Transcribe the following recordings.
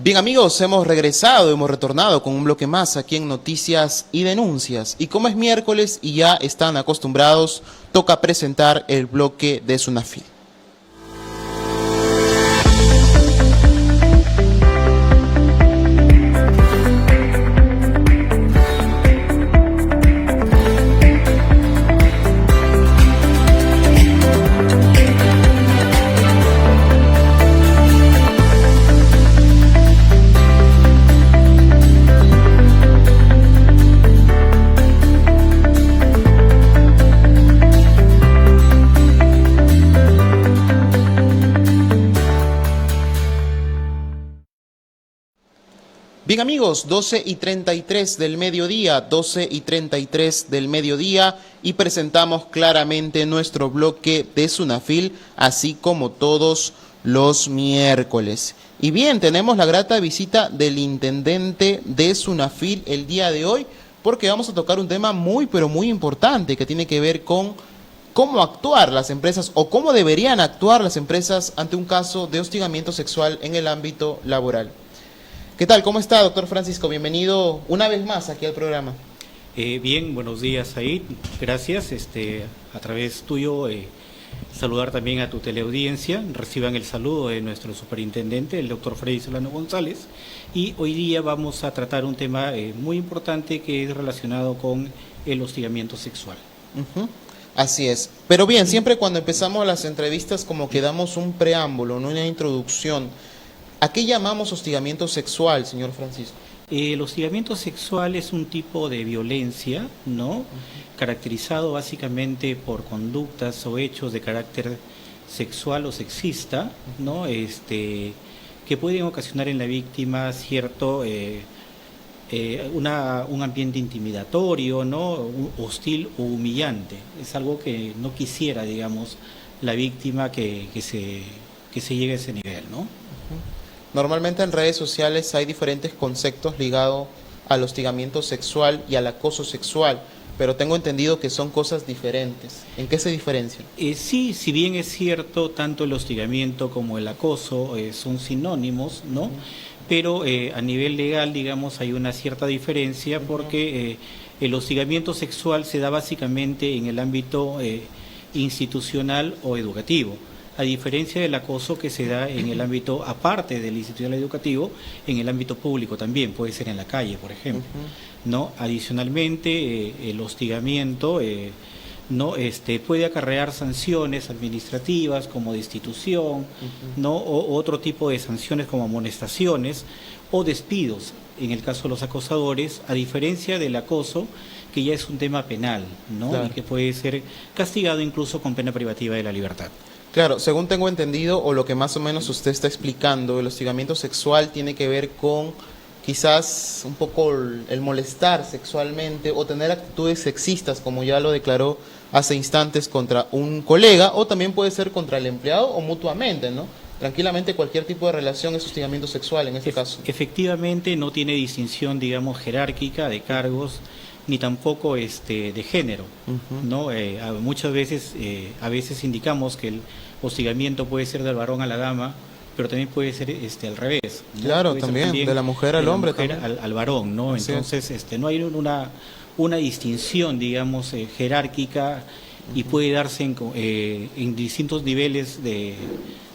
Bien amigos, hemos regresado, hemos retornado con un bloque más aquí en Noticias y Denuncias. Y como es miércoles y ya están acostumbrados, toca presentar el bloque de Sunafil. Bien amigos, 12:33 del mediodía, 12:33 del mediodía y presentamos claramente nuestro bloque de Sunafil, así como todos los miércoles. Y bien, tenemos la grata visita del intendente de Sunafil el día de hoy, porque vamos a tocar un tema muy pero muy importante que tiene que ver con cómo actuar las empresas o cómo deberían actuar las empresas ante un caso de hostigamiento sexual en el ámbito laboral. ¿Qué tal? ¿Cómo está, doctor Francisco? Bienvenido una vez más aquí al programa. Bien, buenos días, Said. Gracias. A través tuyo, saludar también a tu teleaudiencia. Reciban el saludo de nuestro superintendente, el doctor Freddy Solano González. Y hoy día vamos a tratar un tema muy importante que es relacionado con el hostigamiento sexual. Así es. Pero bien, siempre cuando empezamos las entrevistas como que damos un preámbulo, ¿no? Una introducción. ¿A qué llamamos hostigamiento sexual, señor Francisco? El hostigamiento sexual es un tipo de violencia, ¿no? Caracterizado básicamente por conductas o hechos de carácter sexual o sexista, ¿no? Que pueden ocasionar en la víctima cierto un ambiente intimidatorio, ¿no? Hostil o humillante. Es algo que no quisiera, digamos, la víctima que se llegue a ese nivel, ¿no? Normalmente en redes sociales hay diferentes conceptos ligados al hostigamiento sexual y al acoso sexual, pero tengo entendido que son cosas diferentes. ¿En qué se diferencian? Sí, si bien es cierto, tanto el hostigamiento como el acoso son sinónimos, ¿no? Pero a nivel legal, digamos, hay una cierta diferencia porque el hostigamiento sexual se da básicamente en el ámbito institucional o educativo, a diferencia del acoso que se da en el ámbito, aparte del institucional educativo, en el ámbito público también, puede ser en la calle, por ejemplo. ¿No? Adicionalmente, el hostigamiento no puede acarrear sanciones administrativas como destitución, ¿no? O otro tipo de sanciones como amonestaciones o despidos, en el caso de los acosadores, a diferencia del acoso, que ya es un tema penal, ¿no? Claro. Y que puede ser castigado incluso con pena privativa de la libertad. Claro, según tengo entendido, o lo que más o menos usted está explicando, el hostigamiento sexual tiene que ver con quizás un poco el molestar sexualmente o tener actitudes sexistas, como ya lo declaró hace instantes, contra un colega, o también puede ser contra el empleado o mutuamente, ¿no? Tranquilamente cualquier tipo de relación es hostigamiento sexual en este caso. Efectivamente no tiene distinción, digamos, jerárquica de cargos, ni tampoco de género, ¿no? Muchas veces, a veces indicamos que el hostigamiento puede ser del varón a la dama, pero también puede ser al revés, ¿no? Claro, también de la mujer al hombre, al varón, ¿no? Entonces, no hay una distinción, digamos, jerárquica y puede darse en distintos niveles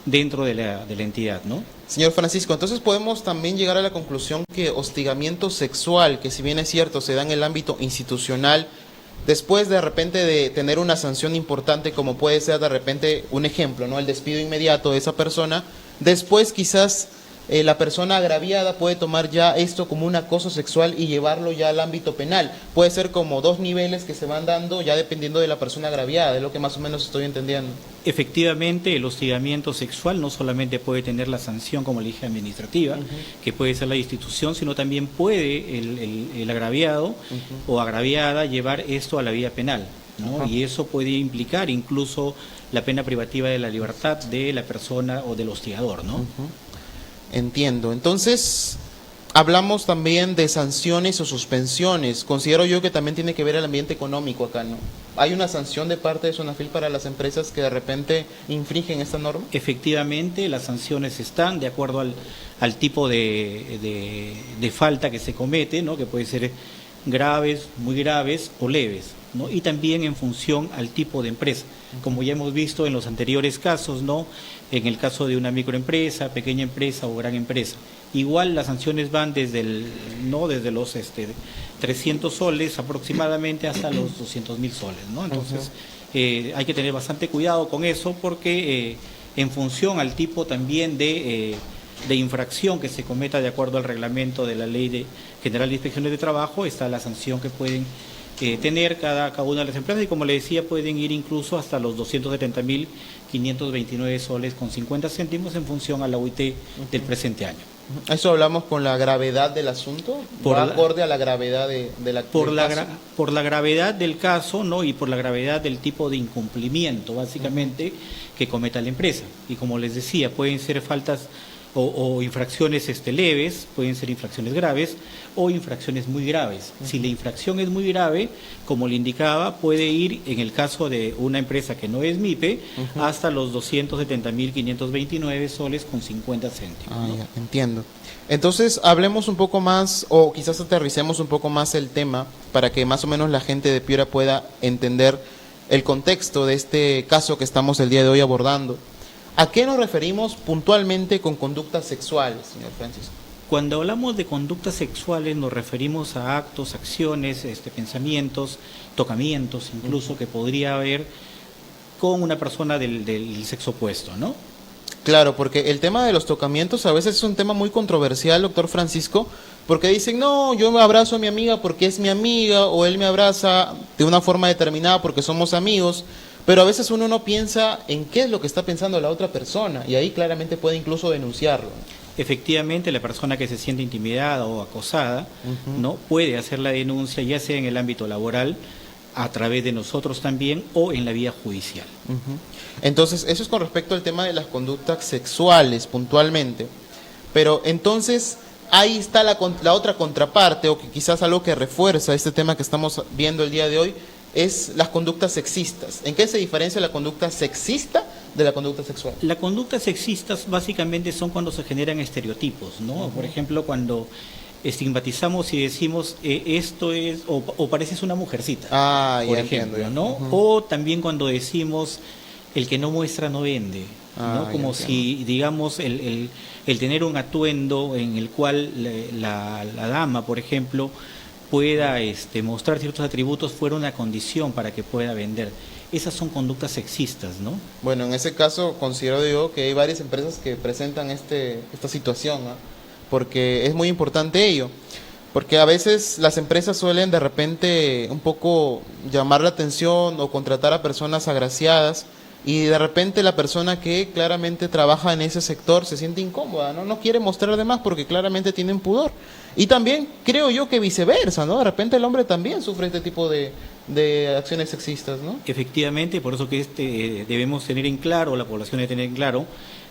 dentro de la entidad, ¿no? Señor Francisco, entonces podemos también llegar a la conclusión que hostigamiento sexual, que si bien es cierto se da en el ámbito institucional, después de repente de tener una sanción importante como puede ser de repente un ejemplo, ¿no? El despido inmediato de esa persona, después quizás la persona agraviada puede tomar ya esto como un acoso sexual y llevarlo ya al ámbito penal. Puede ser como dos niveles que se van dando ya dependiendo de la persona agraviada, es lo que más o menos estoy entendiendo. Efectivamente, el hostigamiento sexual no solamente puede tener la sanción, como le dije, administrativa, que puede ser la institución, sino también puede el agraviado o agraviada llevar esto a la vía penal, ¿no? Y eso puede implicar incluso la pena privativa de la libertad de la persona o del hostigador, ¿no? Entiendo. Entonces, hablamos también de sanciones o suspensiones. Considero yo que también tiene que ver el ambiente económico acá, ¿no? ¿Hay una sanción de parte de Sonafil para las empresas que de repente infringen esta norma? Efectivamente, las sanciones están de acuerdo al tipo de falta que se comete, ¿no? Que puede ser graves, muy graves o leves, ¿no? Y también en función al tipo de empresa, como ya hemos visto en los anteriores casos, ¿no? En el caso de una microempresa, pequeña empresa o gran empresa. Igual las sanciones van desde desde los 300 soles aproximadamente hasta los 200.000 soles, ¿no? Entonces hay que tener bastante cuidado con eso porque en función al tipo también de infracción que se cometa de acuerdo al reglamento de la Ley General de Inspecciones de Trabajo está la sanción que pueden tener cada una de las empresas, y como le decía, pueden ir incluso hasta los 270.529 soles con 50 céntimos en función a la UIT del presente año. ¿Eso hablamos con la gravedad del asunto? ¿Va acorde a la gravedad del caso? Por la gravedad del caso, ¿no? Y por la gravedad del tipo de incumplimiento, básicamente, que cometa la empresa. Y como les decía, pueden ser faltas o infracciones leves, pueden ser infracciones graves o infracciones muy graves. Si la infracción es muy grave, como le indicaba, puede ir, en el caso de una empresa que no es MIPE, hasta los 270.529 soles con 50 céntimos. ¿No? Ya, entiendo. Entonces, hablemos un poco más, o quizás aterricemos un poco más el tema, para que más o menos la gente de Piura pueda entender el contexto de este caso que estamos el día de hoy abordando. ¿A qué nos referimos puntualmente con conductas sexuales, señor Francisco? Cuando hablamos de conductas sexuales nos referimos a actos, acciones, pensamientos, tocamientos incluso que podría haber con una persona del sexo opuesto, ¿no? Claro, porque el tema de los tocamientos a veces es un tema muy controversial, doctor Francisco, porque dicen, no, yo me abrazo a mi amiga porque es mi amiga, o él me abraza de una forma determinada porque somos amigos. Pero a veces uno no piensa en qué es lo que está pensando la otra persona y ahí claramente puede incluso denunciarlo. Efectivamente, la persona que se siente intimidada o acosada no puede hacer la denuncia, ya sea en el ámbito laboral, a través de nosotros también, o en la vía judicial. Entonces, eso es con respecto al tema de las conductas sexuales puntualmente. Pero entonces, ahí está la otra contraparte, o que quizás algo que refuerza este tema que estamos viendo el día de hoy, es las conductas sexistas. ¿En qué se diferencia la conducta sexista de la conducta sexual? Las conductas sexistas básicamente son cuando se generan estereotipos, ¿no? Por ejemplo, cuando estigmatizamos y decimos esto es, o pareces una mujercita, por ejemplo, entiendo, ¿no? O también cuando decimos el que no muestra no vende, ¿no? Como si, digamos, el tener un atuendo en el cual la dama, por ejemplo, pueda mostrar ciertos atributos fuera una condición para que pueda vender. Esas son conductas sexistas, ¿no? Bueno, en ese caso considero yo que hay varias empresas que presentan esta situación, ¿no? Porque es muy importante ello, porque a veces las empresas suelen de repente un poco llamar la atención o contratar a personas agraciadas y de repente la persona que claramente trabaja en ese sector se siente incómoda, no quiere mostrar de más porque claramente tienen pudor. Y también creo yo que viceversa, ¿no? De repente el hombre también sufre este tipo de acciones sexistas, ¿no? Efectivamente, por eso que debemos tener en claro, la población debe tener en claro,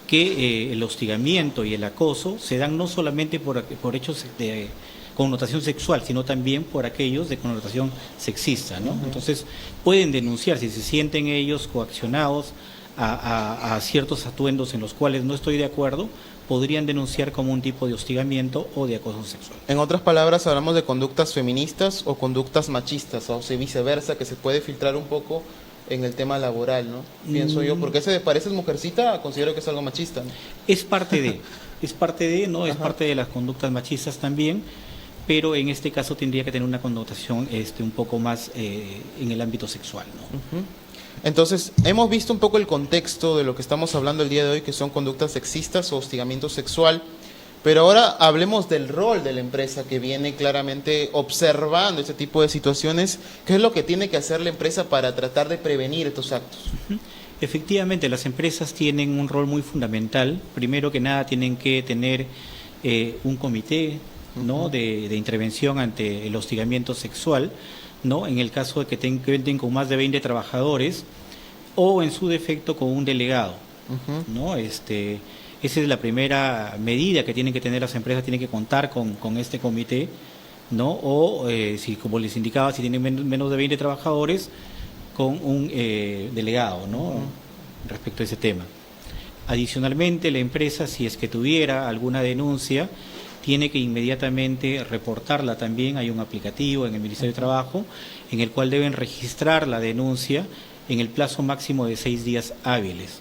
que el hostigamiento y el acoso se dan no solamente por hechos de connotación sexual, sino también por aquellos de connotación sexista, ¿no? Entonces, pueden denunciar si se sienten ellos coaccionados a ciertos atuendos en los cuales no estoy de acuerdo, podrían denunciar como un tipo de hostigamiento o de acoso sexual. En otras palabras, hablamos de conductas feministas o conductas machistas, o viceversa, que se puede filtrar un poco en el tema laboral, ¿no? Pienso yo, porque ese de pareces mujercita, considero que es algo machista, ¿no? Es parte de, ¿no? Es parte de las conductas machistas también, pero en este caso tendría que tener una connotación un poco más en el ámbito sexual, ¿no? Entonces, hemos visto un poco el contexto de lo que estamos hablando el día de hoy, que son conductas sexistas o hostigamiento sexual, pero ahora hablemos del rol de la empresa que viene claramente observando este tipo de situaciones. ¿Qué es lo que tiene que hacer la empresa para tratar de prevenir estos actos? Efectivamente, las empresas tienen un rol muy fundamental. Primero que nada, tienen que tener un comité, ¿no? de intervención ante el hostigamiento sexual, ¿no? En el caso de que cuenten con más de 20 trabajadores o en su defecto con un delegado, ¿no? Esa es la primera medida que tienen que tener las empresas, tienen que contar con este comité, ¿no? O si, como les indicaba, si tienen menos de 20 trabajadores, con un delegado, ¿no? Respecto a ese tema. Adicionalmente, la empresa, si es que tuviera alguna denuncia, tiene que inmediatamente reportarla también. Hay un aplicativo en el Ministerio de Trabajo en el cual deben registrar la denuncia en el plazo máximo de 6 días hábiles,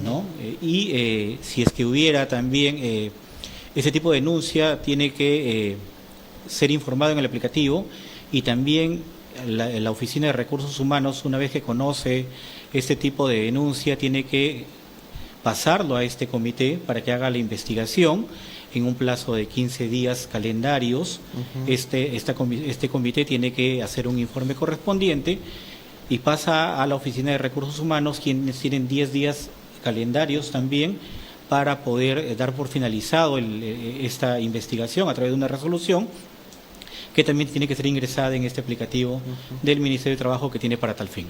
¿no? Si es que hubiera también ese tipo de denuncia, tiene que ser informado en el aplicativo, y también la Oficina de Recursos Humanos, una vez que conoce este tipo de denuncia, tiene que pasarlo a este comité para que haga la investigación en un plazo de 15 días calendarios. Este comité tiene que hacer un informe correspondiente y pasa a la Oficina de Recursos Humanos, quienes tienen 10 días calendarios también para poder dar por finalizado esta investigación a través de una resolución que también tiene que ser ingresada en este aplicativo del Ministerio de Trabajo, que tiene para tal fin.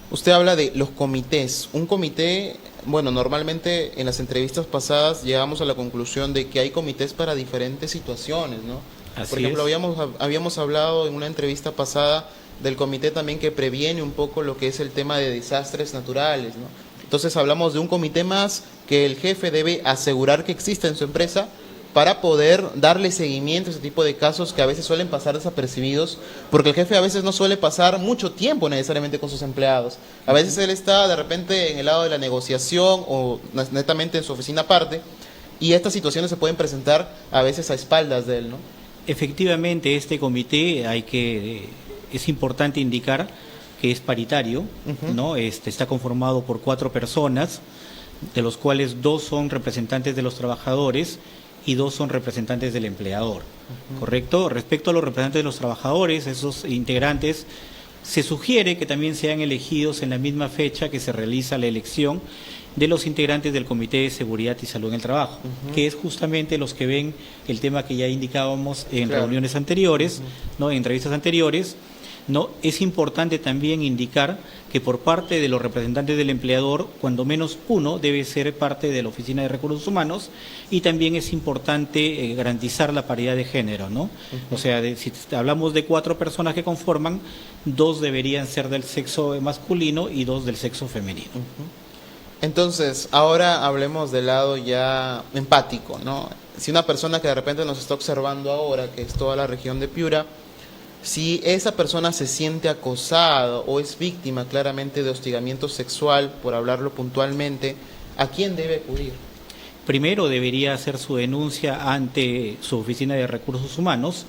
Usted habla de los comités. Un comité, bueno, normalmente en las entrevistas pasadas llegamos a la conclusión de que hay comités para diferentes situaciones, ¿no? Por ejemplo, habíamos hablado en una entrevista pasada del comité también que previene un poco lo que es el tema de desastres naturales, ¿no? Entonces hablamos de un comité más que el jefe debe asegurar que exista en su empresa para poder darle seguimiento a ese tipo de casos que a veces suelen pasar desapercibidos, porque el jefe a veces no suele pasar mucho tiempo necesariamente con sus empleados. A veces él está de repente en el lado de la negociación o netamente en su oficina aparte, y estas situaciones se pueden presentar a veces a espaldas de él, ¿no? Efectivamente, este comité es importante indicar que es paritario, ¿no? Está conformado por 4 personas, de los cuales 2 son representantes de los trabajadores y 2 son representantes del empleador, ¿correcto? Respecto a los representantes de los trabajadores, esos integrantes, se sugiere que también sean elegidos en la misma fecha que se realiza la elección de los integrantes del Comité de Seguridad y Salud en el Trabajo, que es justamente los que ven el tema que ya indicábamos en reuniones anteriores, ¿no? En entrevistas anteriores, ¿no? Es importante también indicar que por parte de los representantes del empleador, cuando menos uno debe ser parte de la Oficina de Recursos Humanos, y también es importante garantizar la paridad de género, ¿no? O sea, si hablamos de 4 personas que conforman, 2 deberían ser del sexo masculino y 2 del sexo femenino. Entonces, ahora hablemos del lado ya empático, ¿no? Si una persona que de repente nos está observando ahora, que es toda la región de Piura, si esa persona se siente acosada o es víctima claramente de hostigamiento sexual, por hablarlo puntualmente, ¿a quién debe acudir? Primero debería hacer su denuncia ante su Oficina de Recursos Humanos,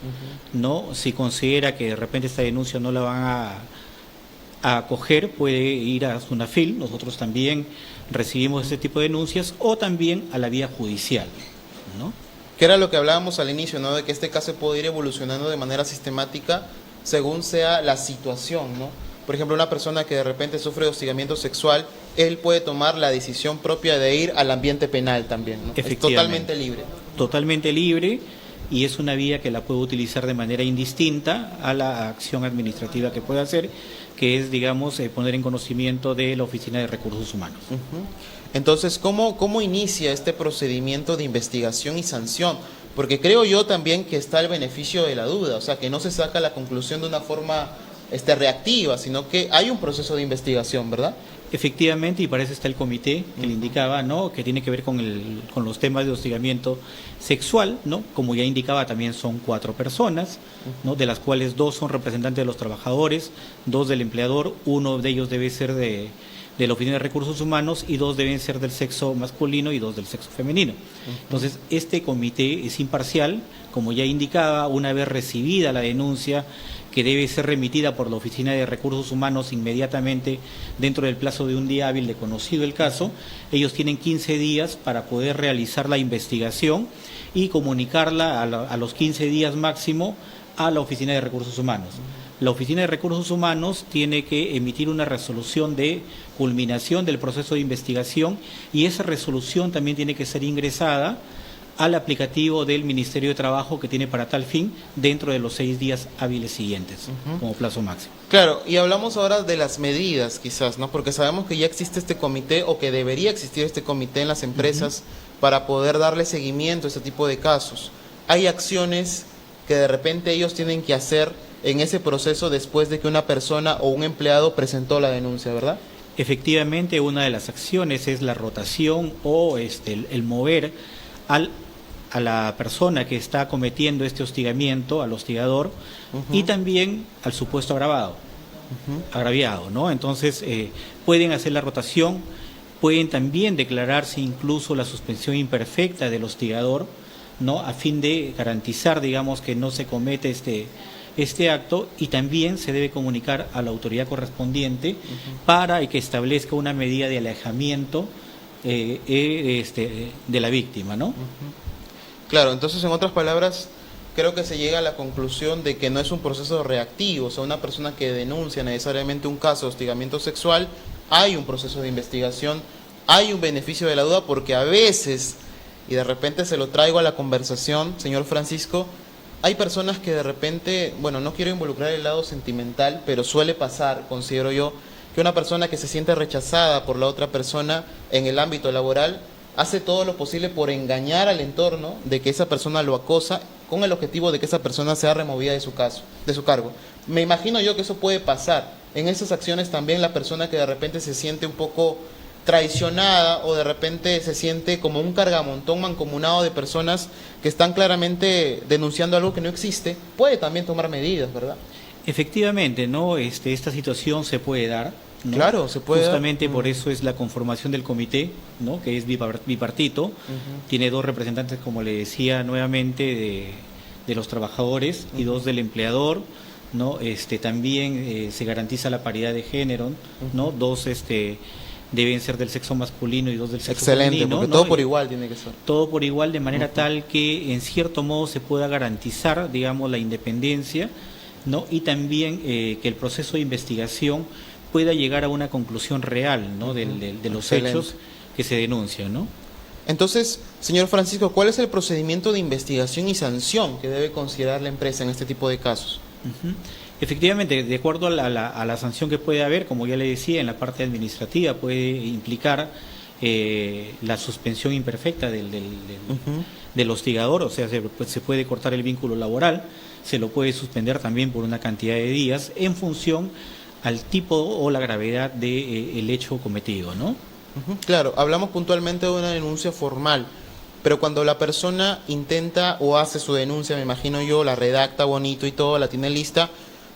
¿no? Si considera que de repente esta denuncia no la van a acoger, puede ir a SUNAFIL. Nosotros también recibimos este tipo de denuncias, o también a la vía judicial, ¿no? Que era lo que hablábamos al inicio, ¿no? De que este caso puede ir evolucionando de manera sistemática según sea la situación, ¿no? Por ejemplo, una persona que de repente sufre de hostigamiento sexual, él puede tomar la decisión propia de ir al ambiente penal también, ¿no? Es totalmente libre. Totalmente libre, y es una vía que la puede utilizar de manera indistinta a la acción administrativa que puede hacer, que es, digamos, poner en conocimiento de la Oficina de Recursos Humanos. Entonces, ¿cómo inicia este procedimiento de investigación y sanción? Porque creo yo también que está el beneficio de la duda, o sea, que no se saca la conclusión de una forma reactiva, sino que hay un proceso de investigación, ¿verdad? Efectivamente, y para eso está el comité que le indicaba, ¿no? Que tiene que ver con los temas de hostigamiento sexual, ¿no? Como ya indicaba, también son 4 personas, ¿no? De las cuales 2 son representantes de los trabajadores, 2 del empleador, 1 de ellos debe ser de la Oficina de Recursos Humanos, y 2 deben ser del sexo masculino y 2 del sexo femenino. Entonces, este comité es imparcial, como ya indicaba, una vez recibida la denuncia, que debe ser remitida por la Oficina de Recursos Humanos inmediatamente dentro del plazo de un día hábil de conocido el caso. Ellos tienen 15 días para poder realizar la investigación y comunicarla a los 15 días máximo a la Oficina de Recursos Humanos. La Oficina de Recursos Humanos tiene que emitir una resolución de culminación del proceso de investigación, y esa resolución también tiene que ser ingresada al aplicativo del Ministerio de Trabajo, que tiene para tal fin dentro de los 6 días hábiles siguientes, como plazo máximo. Claro, y hablamos ahora de las medidas quizás, ¿no? Porque sabemos que ya existe este comité, o que debería existir este comité en las empresas para poder darle seguimiento a este tipo de casos. Hay acciones que de repente ellos tienen que hacer en ese proceso después de que una persona o un empleado presentó la denuncia, ¿verdad? Efectivamente, una de las acciones es la rotación o el mover a la persona que está cometiendo este hostigamiento, al hostigador, y también al supuesto agraviado, ¿no? Entonces, pueden hacer la rotación, pueden también declararse incluso la suspensión imperfecta del hostigador, ¿no? A fin de garantizar, digamos, que no se comete este acto, y también se debe comunicar a la autoridad correspondiente para que establezca una medida de alejamiento de la víctima, ¿no? Claro, entonces, en otras palabras, creo que se llega a la conclusión de que no es un proceso reactivo. O sea, una persona que denuncia necesariamente un caso de hostigamiento sexual, hay un proceso de investigación, hay un beneficio de la duda, porque a veces, y de repente se lo traigo a la conversación, señor Francisco, hay personas que de repente, bueno, no quiero involucrar el lado sentimental, pero suele pasar, considero yo, que una persona que se siente rechazada por la otra persona en el ámbito laboral hace todo lo posible por engañar al entorno de que esa persona lo acosa, con el objetivo de que esa persona sea removida de su cargo. Me imagino yo que eso puede pasar. En esas acciones también la persona que de repente se siente un poco traicionada o de repente se siente como un cargamontón mancomunado de personas que están claramente denunciando algo que no existe, puede también tomar medidas, ¿verdad? Efectivamente, ¿no? Esta situación se puede dar, ¿no? Claro, se puede Justamente dar. por eso es la conformación del comité, ¿no? Que es bipartito, tiene 2 representantes, como le decía nuevamente, de los trabajadores y 2 del empleador, ¿no? También se garantiza la paridad de género, ¿no? 2 deben ser del sexo masculino y 2 del sexo Excelente, femenino, porque ¿no? todo por igual tiene que ser. Todo por igual, de manera tal que en cierto modo se pueda garantizar, digamos, la independencia, ¿no? Y también que el proceso de investigación pueda llegar a una conclusión real, ¿no? de los Excelente. hechos que se denuncian, ¿no? Entonces, señor Francisco, ¿cuál es el procedimiento de investigación y sanción que debe considerar la empresa en este tipo de casos? Efectivamente, de acuerdo a la sanción que puede haber, como ya le decía, en la parte administrativa puede implicar la suspensión imperfecta del hostigador, o sea, se puede cortar el vínculo laboral, se lo puede suspender también por una cantidad de días en función al tipo o la gravedad del hecho cometido, ¿no? Claro, hablamos puntualmente de una denuncia formal, pero cuando la persona intenta o hace su denuncia, me imagino yo, la redacta bonito y todo, la tiene lista,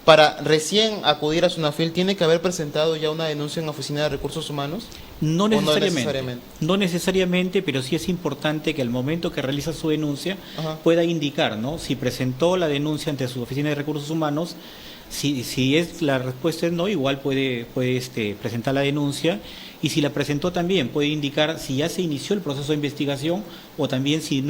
para recién acudir a Sunafil, ¿tiene que haber presentado ya una denuncia en la Oficina de Recursos Humanos? No necesariamente. No necesariamente, pero sí es importante que al momento que realiza su denuncia pueda indicar, ¿no? Si presentó la denuncia ante su Oficina de Recursos Humanos, si es la respuesta es no, igual puede presentar la denuncia, y si la presentó también puede indicar si ya se inició el proceso de investigación o también si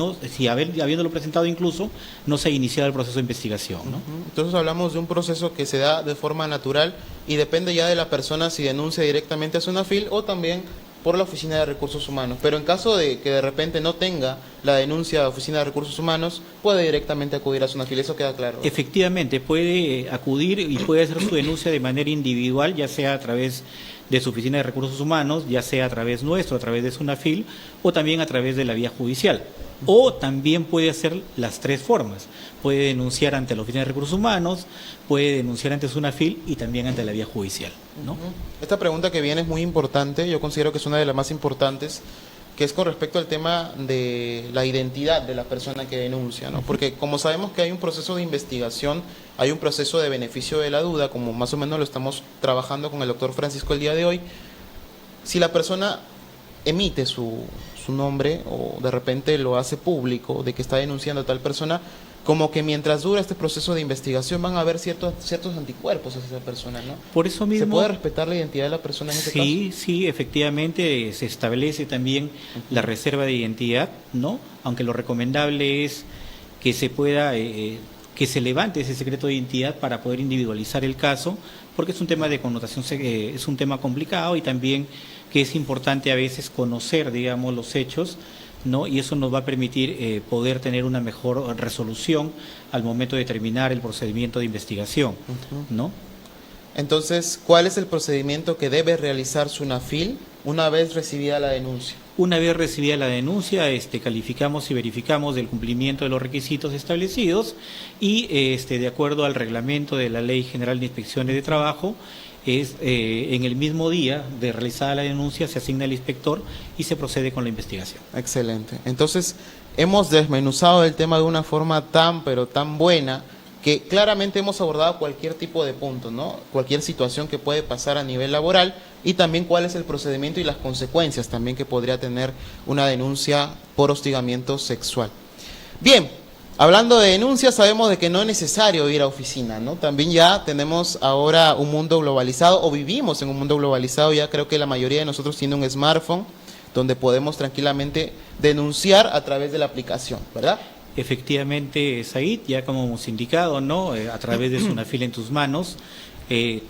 habiéndolo presentado incluso no se ha iniciado el proceso de investigación, ¿no? Entonces hablamos de un proceso que se da de forma natural y depende ya de la persona si denuncia directamente a Sunafil o también por la Oficina de Recursos Humanos. Pero en caso de que de repente no tenga la denuncia a Oficina de Recursos Humanos, puede directamente acudir a Sunafil, eso queda claro. Efectivamente, puede acudir y puede hacer su denuncia de manera individual, ya sea a través de su Oficina de Recursos Humanos, ya sea a través nuestro, a través de Sunafil, o también a través de la vía judicial. O también puede hacer las 3 formas. Puede denunciar ante la Oficina de Recursos Humanos, puede denunciar ante Sunafil y también ante la vía judicial, ¿no? Esta pregunta que viene es muy importante, yo considero que es una de las más importantes, que es con respecto al tema de la identidad de la persona que denuncia, ¿no? Porque como sabemos que hay un proceso de investigación, hay un proceso de beneficio de la duda, como más o menos lo estamos trabajando con el doctor Francisco el día de hoy, si la persona emite su nombre o de repente lo hace público de que está denunciando a tal persona, como que mientras dura este proceso de investigación van a haber ciertos anticuerpos hacia esa persona, ¿no? Por eso mismo, ¿se puede respetar la identidad de la persona en ese caso? Sí, efectivamente se establece también la reserva de identidad, ¿no? Aunque lo recomendable es que se pueda, que se levante ese secreto de identidad para poder individualizar el caso, porque es un tema de connotación, es un tema complicado y también que es importante a veces conocer, digamos, los hechos, ¿no? Y eso nos va a permitir poder tener una mejor resolución al momento de terminar el procedimiento de investigación, ¿no? Entonces, ¿cuál es el procedimiento que debe realizar SUNAFIL una vez recibida la denuncia? Una vez recibida la denuncia, calificamos y verificamos el cumplimiento de los requisitos establecidos y de acuerdo al reglamento de la Ley General de Inspecciones de Trabajo, en el mismo día de realizada la denuncia se asigna el inspector y se procede con la investigación. Excelente. Entonces, hemos desmenuzado el tema de una forma pero tan buena, que claramente hemos abordado cualquier tipo de punto, ¿no? Cualquier situación que puede pasar a nivel laboral y también cuál es el procedimiento y las consecuencias también que podría tener una denuncia por hostigamiento sexual. Bien, hablando de denuncias, sabemos de que no es necesario ir a oficina, ¿no? También ya tenemos ahora un mundo globalizado, o vivimos en un mundo globalizado, ya creo que la mayoría de nosotros tiene un smartphone donde podemos tranquilamente denunciar a través de la aplicación, ¿verdad? Efectivamente, Said, ya como hemos indicado, ¿no? A través de SUNAFIL en tus manos,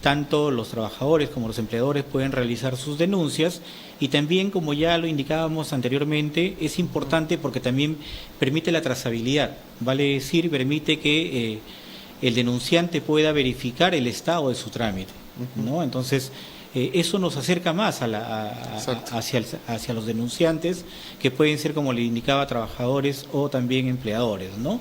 tanto los trabajadores como los empleadores pueden realizar sus denuncias y también, como ya lo indicábamos anteriormente, es importante porque también permite la trazabilidad, vale decir, permite que el denunciante pueda verificar el estado de su trámite, ¿no? Entonces, eso nos acerca más hacia los denunciantes, que pueden ser, como le indicaba, trabajadores o también empleadores, ¿no?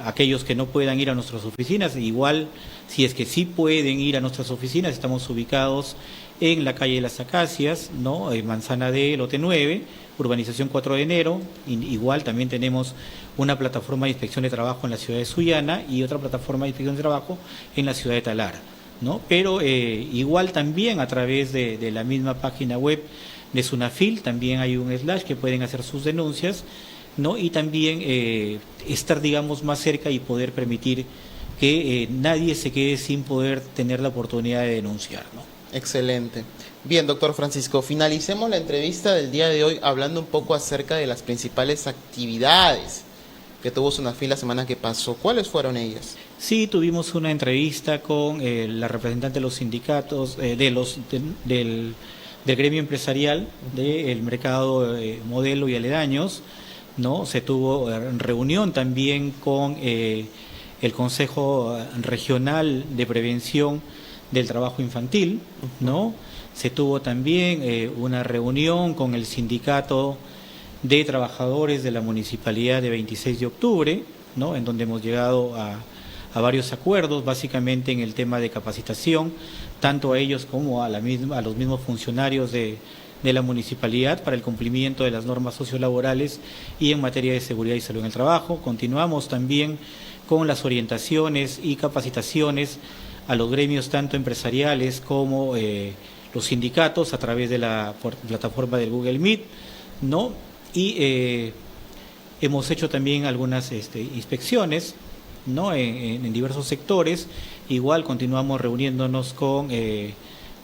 Aquellos que no puedan ir a nuestras oficinas, igual, si es que sí pueden ir a nuestras oficinas, estamos ubicados en la calle de las Acacias, ¿no? En Manzana D, lote 9, urbanización 4 de enero, igual también tenemos una plataforma de inspección de trabajo en la ciudad de Sullana y otra plataforma de inspección de trabajo en la ciudad de Talara, ¿no? Pero igual también a través de la misma página web de SUNAFIL también hay un slash que pueden hacer sus denuncias, ¿no? Y también estar, digamos, más cerca y poder permitir que nadie se quede sin poder tener la oportunidad de denunciar, ¿no? Excelente. Bien, doctor Francisco, finalicemos la entrevista del día de hoy hablando un poco acerca de las principales actividades que tuvo SUNAFIL la semana que pasó. ¿Cuáles fueron ellas? Sí, tuvimos una entrevista con la representante de los sindicatos, del gremio empresarial del mercado modelo y aledaños, ¿no? Se tuvo reunión también con el Consejo Regional de Prevención del Trabajo Infantil, ¿no? Se tuvo también una reunión con el sindicato de trabajadores de la Municipalidad de 26 de octubre, ¿no? En donde hemos llegado a varios acuerdos, básicamente en el tema de capacitación, tanto a ellos como a los mismos funcionarios de la municipalidad para el cumplimiento de las normas sociolaborales y en materia de seguridad y salud en el trabajo. Continuamos también con las orientaciones y capacitaciones a los gremios tanto empresariales como los sindicatos a través de la plataforma del Google Meet, ¿no? Y hemos hecho también algunas inspecciones, ¿no? En diversos sectores. Igual continuamos reuniéndonos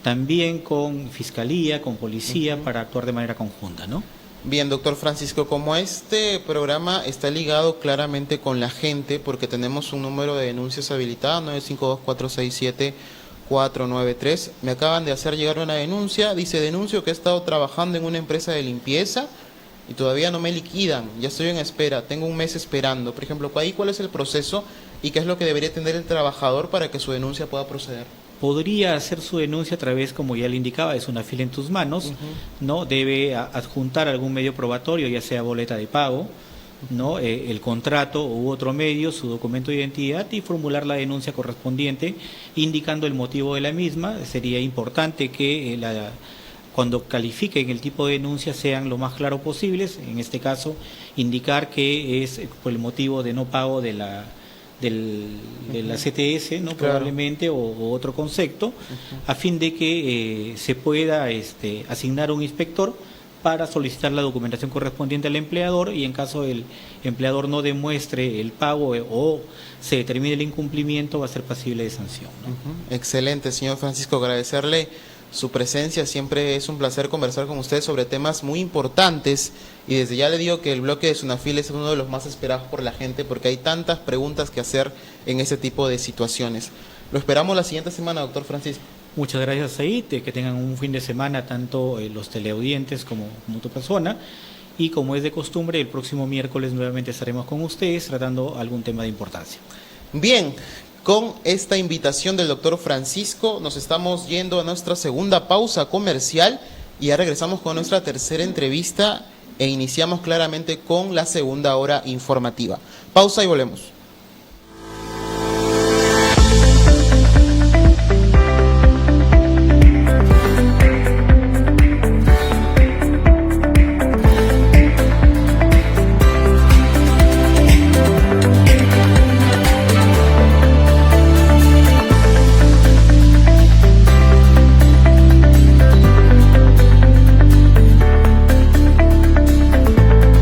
también con Fiscalía, con Policía, para actuar de manera conjunta, ¿no? Bien, doctor Francisco, como este programa está ligado claramente con la gente, porque tenemos un número de denuncias habilitado, 952-467-493, me acaban de hacer llegar una denuncia, dice: denuncio que he estado trabajando en una empresa de limpieza y todavía no me liquidan, ya estoy en espera, tengo un mes esperando. Por ejemplo, ahí, ¿cuál es el proceso y qué es lo que debería tener el trabajador para que su denuncia pueda proceder? Podría hacer su denuncia a través, como ya le indicaba, es SUNAFIL en tus manos, ¿no? Debe adjuntar algún medio probatorio, ya sea boleta de pago, ¿no? El contrato u otro medio, su documento de identidad, y formular la denuncia correspondiente, indicando el motivo de la misma. Sería importante que cuando califiquen el tipo de denuncia sean lo más claro posibles, en este caso indicar que es por el motivo de no pago de la CTS, ¿no? Claro. Probablemente, o otro concepto, a fin de que se pueda asignar un inspector para solicitar la documentación correspondiente al empleador, y en caso el empleador no demuestre el pago o se determine el incumplimiento, va a ser pasible de sanción, ¿no? Excelente, señor Francisco, agradecerle su presencia. Siempre es un placer conversar con usted sobre temas muy importantes, y desde ya le digo que el bloque de SUNAFIL es uno de los más esperados por la gente, porque hay tantas preguntas que hacer en ese tipo de situaciones. Lo esperamos la siguiente semana, doctor Francisco. Muchas gracias, Said, que tengan un fin de semana tanto los teleaudientes como tu persona, y como es de costumbre, el próximo miércoles nuevamente estaremos con ustedes tratando algún tema de importancia. Bien, Con esta invitación del doctor Francisco, nos estamos yendo a nuestra segunda pausa comercial y ya regresamos con nuestra tercera entrevista e iniciamos claramente con la segunda hora informativa. Pausa y volvemos.